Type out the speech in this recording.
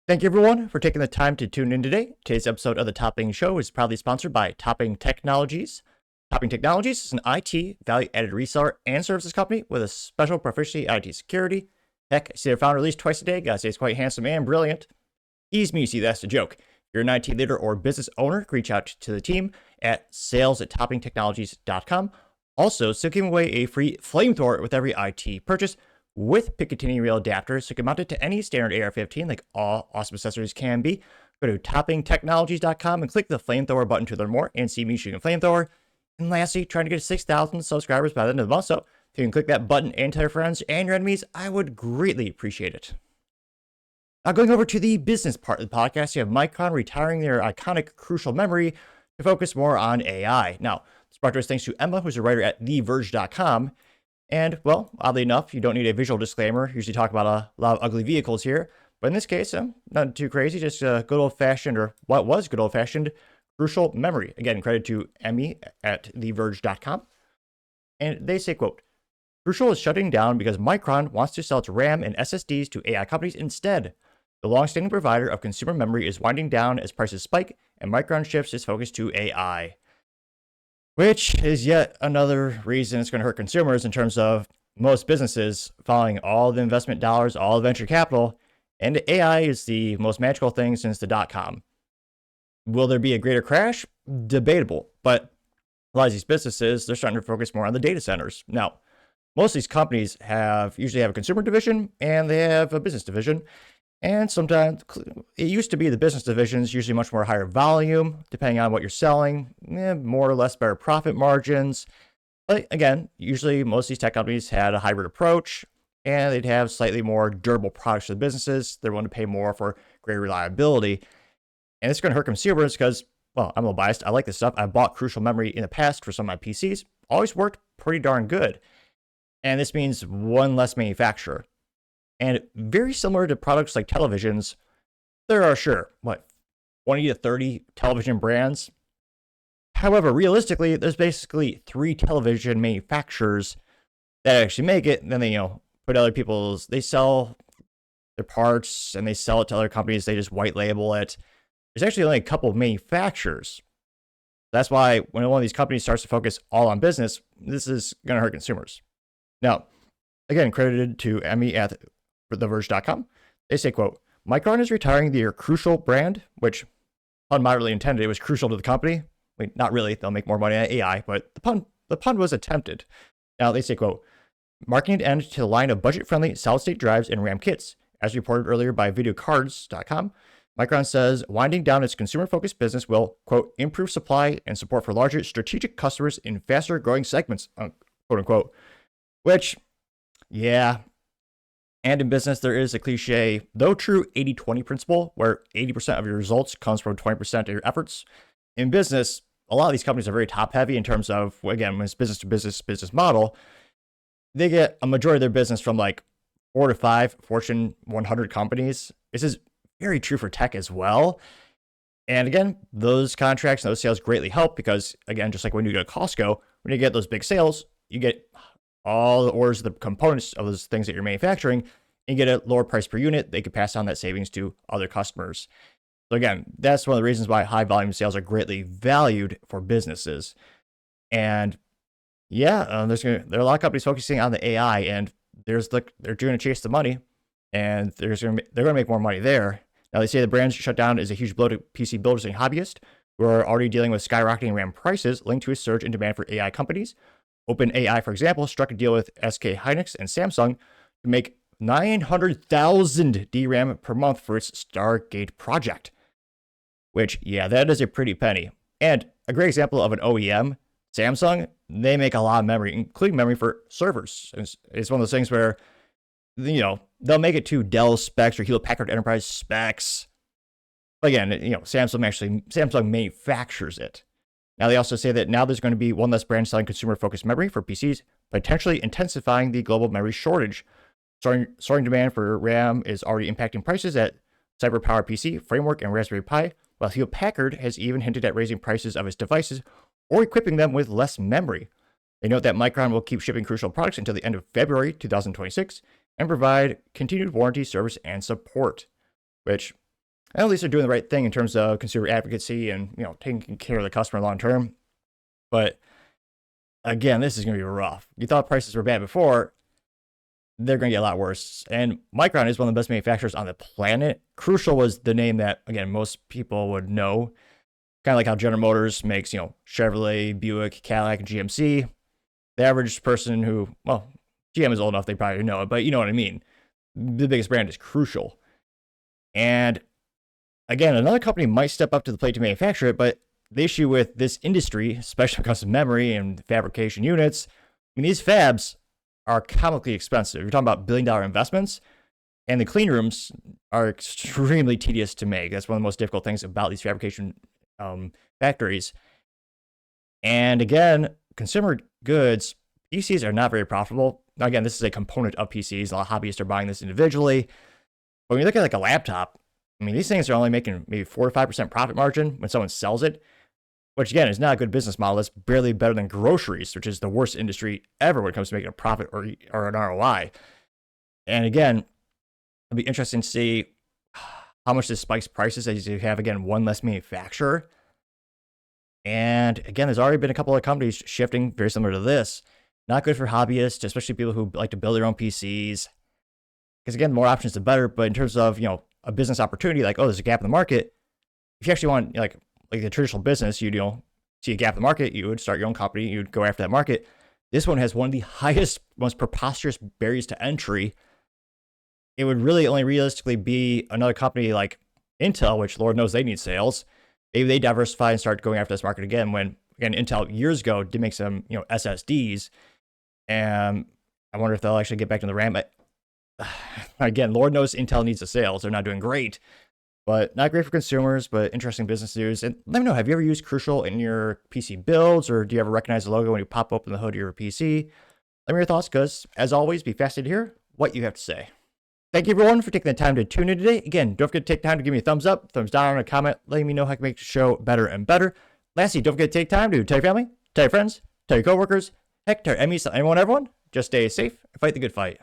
Thank you, everyone, for taking the time to tune in today. Today's episode of the Topping Show is proudly sponsored by Topping Technologies. Topping Technologies is an IT value-added reseller and services company with a special proficiency in IT security. Heck, I see their founder at least twice a day. Gotta say, he's quite handsome and brilliant. Ease me, see, that's the joke. If you're an IT leader or business owner, reach out to the team at sales@toppingtechnologies.com. Also, still giving away a free flamethrower with every IT purchase, with Picatinny rail adapters, so you can mount it to any standard AR-15 like all awesome accessories can be. Go to toppingtechnologies.com and click the flamethrower button to learn more and see me shooting a flamethrower. And lastly, trying to get 6,000 subscribers by the end of the month, so if you can click that button and tell your friends and your enemies, I would greatly appreciate it. Now, going over to the business part of the podcast, you have Micron retiring their iconic crucial memory to focus more on AI. Now, this brought to us thanks to Emma, who's a writer at TheVerge.com. And, well, oddly enough, you don't need a visual disclaimer. Usually talk about a lot of ugly vehicles here. But in this case, not too crazy, just good old-fashioned, or what was good old-fashioned, crucial memory. Again, credit to Emmy at TheVerge.com. And they say, quote, "Crucial is shutting down because Micron wants to sell its RAM and SSDs to AI companies instead. The long-standing provider of consumer memory is winding down as prices spike, and Micron shifts its focus to AI." Which is yet another reason it's going to hurt consumers in terms of most businesses following all the investment dollars, all the venture capital, and AI is the most magical thing since the dot-com. Will there be a greater crash? Debatable, but a lot of these businesses, they're starting to focus more on the data centers. Now, most of these companies usually have a consumer division and they have a business division. And sometimes it used to be the business divisions, usually much more higher volume, depending on what you're selling, more or less better profit margins. But again, usually most of these tech companies had a hybrid approach and they'd have slightly more durable products for the businesses. They're willing to pay more for greater reliability. And it's going to hurt consumers because, well, I'm a little biased. I like this stuff. I bought crucial memory in the past for some of my PCs. Always worked pretty darn good. And this means one less manufacturer. And very similar to products like televisions, there are 20 to 30 television brands. However, realistically, there's basically 3 television manufacturers that actually make it. And then they, put other people's, they sell their parts and they sell it to other companies. They just white label it. There's actually only a couple of manufacturers. That's why when one of these companies starts to focus all on business, this is going to hurt consumers. Now, again, credited to Emmy at TheVerge.com. They say, quote, "Micron is retiring their crucial brand," which, pun moderately intended, it was crucial to the company. Not really, they'll make more money on AI, but the pun was attempted. Now they say, quote, "Marking an end to the line of budget-friendly solid-state drives and RAM kits." As reported earlier by videocards.com, Micron says winding down its consumer-focused business will, quote, "improve supply and support for larger strategic customers in faster-growing segments," quote unquote. Which, yeah. And in business, there is a cliche, though true, 80-20 principle, where 80% of your results comes from 20% of your efforts. In business, a lot of these companies are very top-heavy in terms of, again, when it's business model, they get a majority of their business from like 4 to 5 Fortune 100 companies. This is very true for tech as well. And again, those contracts and those sales greatly help because, again, just like when you go to Costco, when you get those big sales, you get all the orders, the components of those things that you're manufacturing, and get a lower price per unit. They could pass on that savings to other customers. So again, that's one of the reasons why high volume sales are greatly valued for businesses. And yeah, there are a lot of companies focusing on the AI, and they're going to chase the money, and they're going to make more money there. Now they say the brand's shutdown is a huge blow to PC builders and hobbyists who are already dealing with skyrocketing RAM prices linked to a surge in demand for AI companies. OpenAI, for example, struck a deal with SK Hynix and Samsung to make 900,000 DRAM per month for its Stargate project. Which, yeah, that is a pretty penny. And a great example of an OEM, Samsung, they make a lot of memory, including memory for servers. It's one of those things where, they'll make it to Dell specs or Hewlett-Packard Enterprise specs. But again, Samsung manufactures it. Now, they also say that now there's going to be one less brand selling consumer-focused memory for PCs, potentially intensifying the global memory shortage. Soaring demand for RAM is already impacting prices at CyberPower PC, Framework, and Raspberry Pi, while Hewlett-Packard has even hinted at raising prices of its devices or equipping them with less memory. They note that Micron will keep shipping crucial products until the end of February 2026 and provide continued warranty, service, and support, which And at least they're doing the right thing in terms of consumer advocacy and, taking care of the customer long term. But again, this is going to be rough. You thought prices were bad before, they're going to get a lot worse. And Micron is one of the best manufacturers on the planet. Crucial was the name that, again, most people would know. Kind of like how General Motors makes, Chevrolet, Buick, Cadillac, and GMC. The average person who, well, GM is old enough, they probably know it, but you know what I mean. The biggest brand is Crucial. And again, another company might step up to the plate to manufacture it, but the issue with this industry, especially when it comes to memory and fabrication units, these fabs are comically expensive. You're talking about billion-dollar investments, and the clean rooms are extremely tedious to make. That's one of the most difficult things about these fabrication factories. And again, consumer goods, PCs are not very profitable. Now, again, this is a component of PCs. A lot of hobbyists are buying this individually. But when you look at like a laptop, these things are only making maybe 4 or 5% profit margin when someone sells it, which again is not a good business model. It's barely better than groceries, which is the worst industry ever when it comes to making a profit or an ROI. And again, it'll be interesting to see how much this spikes prices as you have, again, one less manufacturer. And again, there's already been a couple of companies shifting very similar to this. Not good for hobbyists, especially people who like to build their own PCs. Because again, the more options, the better. But in terms of, a business opportunity, like, oh, there's a gap in the market. If you actually want, like the traditional business, you'd, see a gap in the market, you would start your own company, you'd go after that market. This one has one of the highest, most preposterous barriers to entry. It would really only realistically be another company like Intel, which Lord knows they need sales. Maybe they diversify and start going after this market again when, again, Intel years ago did make some, SSDs. And I wonder if they'll actually get back to the RAM. But again, Lord knows Intel needs the sales. They're not doing great, but not great for consumers, but interesting business news. And let me know, have you ever used Crucial in your PC builds, or do you ever recognize the logo when you pop open the hood of your PC? Let me know your thoughts, because as always, be fascinated to hear what you have to say. Thank you, everyone, for taking the time to tune in today. Again, don't forget to take time to give me a thumbs up, thumbs down, and a comment, letting me know how I can make the show better and better. Lastly, don't forget to take time to tell your family, tell your friends, tell your coworkers, heck, tell your enemies, tell anyone, everyone. Just stay safe and fight the good fight.